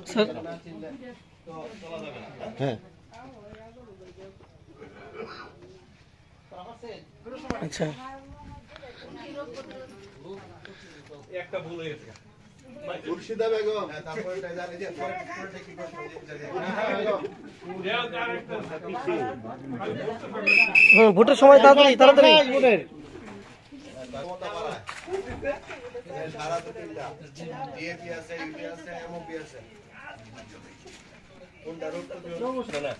sir হ্যাঁ আচ্ছা একটা ভুল হয়ে গেছে মুর্শিদা বেগম তারপর এটা জানি যে ভোটের সময় তাড়াতাড়ি তাড়াতাড়ি ভোটের সারা তো তিনটা ডিএপি আছে ইউপি আছে এমওপি আছে কোনটা রোগ তো সমস্যা না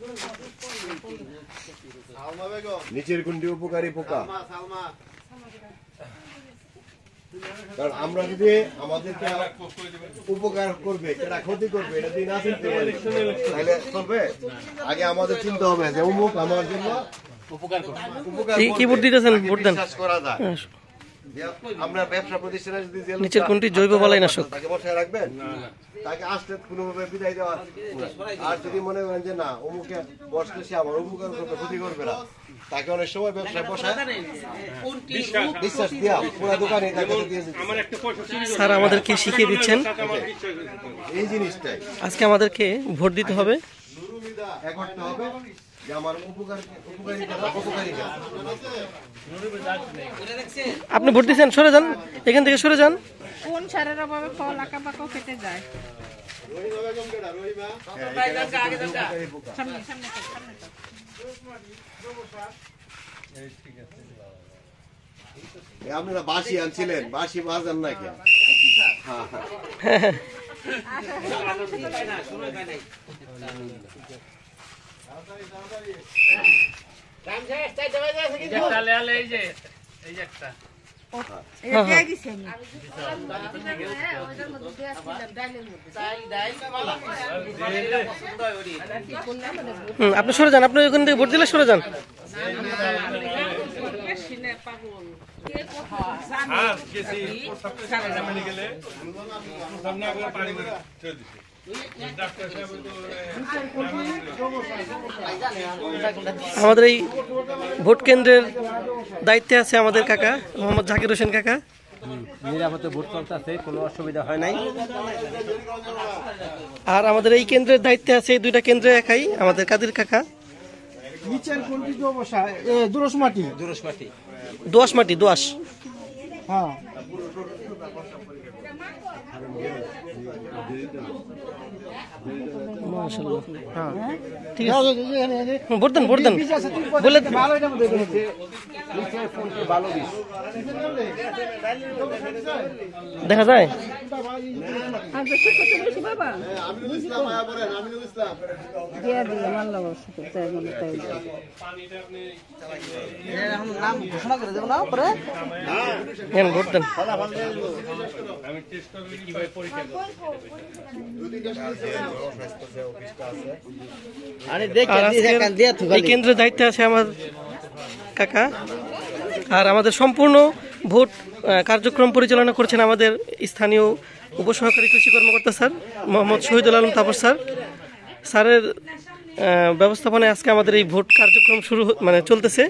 সালমা বেগম নিচের কোনটি উপকারী পোকা সালমা কারণ আমরা যদি আমাদেরকে উপকার করবে এটা ক্ষতি করবে এটা দিন না চিনতে পারি তাহলে চলবে আগে আমাদের চিন্তা হবে যে অমুক আমার জন্য উপকার করবে কি ভোট দিতেছেন ভোট দেন করা যায় আমরা ব্যবসা প্রতিষ্ঠানে যদি নিচের কোনটি জৈব বালাইনাশক তাকে বসায় রাখবেন তাকে আসলে কোনোভাবে বিদায় দেওয়া আর যদি মনে করেন যে না অমুকে বসলে সে আমার উপকার করবে ক্ষতি করবে না তাকে অনেক সময় ব্যবসায় বসায় বিশ্বাস দিয়া পুরো দোকানে তাকে দিয়ে স্যার আমাদেরকে শিখিয়ে দিচ্ছেন এই জিনিসটাই আজকে আমাদেরকে ভোট দিতে হবে এক করতে হবে যে আমার উপকারিতা আপনি ভোট দিচ্ছেন সরে যান এখান থেকে সরে যান কোন সারের অভাবে ফল আঁকা পাকা কেটে যায় সামনে সামনে সামনে আপনারা বাঁশি আনছিলেন বাঁশি বাজান না কেন আপনি সরে যান আপনি ওখান থেকে ভোট দিলে সরে যান আমাদের এই ভোট কেন্দ্রের দায়িত্বে আছে আমাদের কাকা মোহাম্মদ জাকির হোসেন কাকা নিরাপদে ভোট চলতেছে কোনো অসুবিধা হয় নাই আর আমাদের এই কেন্দ্রের দায়িত্বে আছে এই দুইটা কেন্দ্রে একাই আমাদের কাদের কাকা নিচের কোনটি অবস্থা দোরস মাটি দোয়াশ মাটি দোয়াশ হ্যাঁ মাশাআল্লাহ হ্যাঁ ঠিক আছে ভোট দেন বলে ভালো এটা মধ্যে ভালো দিস দেখা যায় আমিনুল ইসলাম আয়া বলেন আমিনুল ইসলাম দিয়া দিলাম আল্লাহ তাই বলে তাই এখন নাম ঘোষণা করে দেব না পরে হ্যাঁ ভোট দেন আমি টেস্ট করব কিভাবে পরীক্ষা করব আরে দেখ এই কেন্দ্রের দায়িত্বে আছে আমার কাকা আর আমাদের সম্পূর্ণ ভোট কার্যক্রম পরিচালনা করছেন আমাদের স্থানীয় উপসহকারী কৃষি কর্মকর্তা স্যার মোহাম্মদ শহীদুল আলম তাপস স্যারের ব্যবস্থাপনায় আজকে আমাদের এই ভোট কার্যক্রম চলতেছে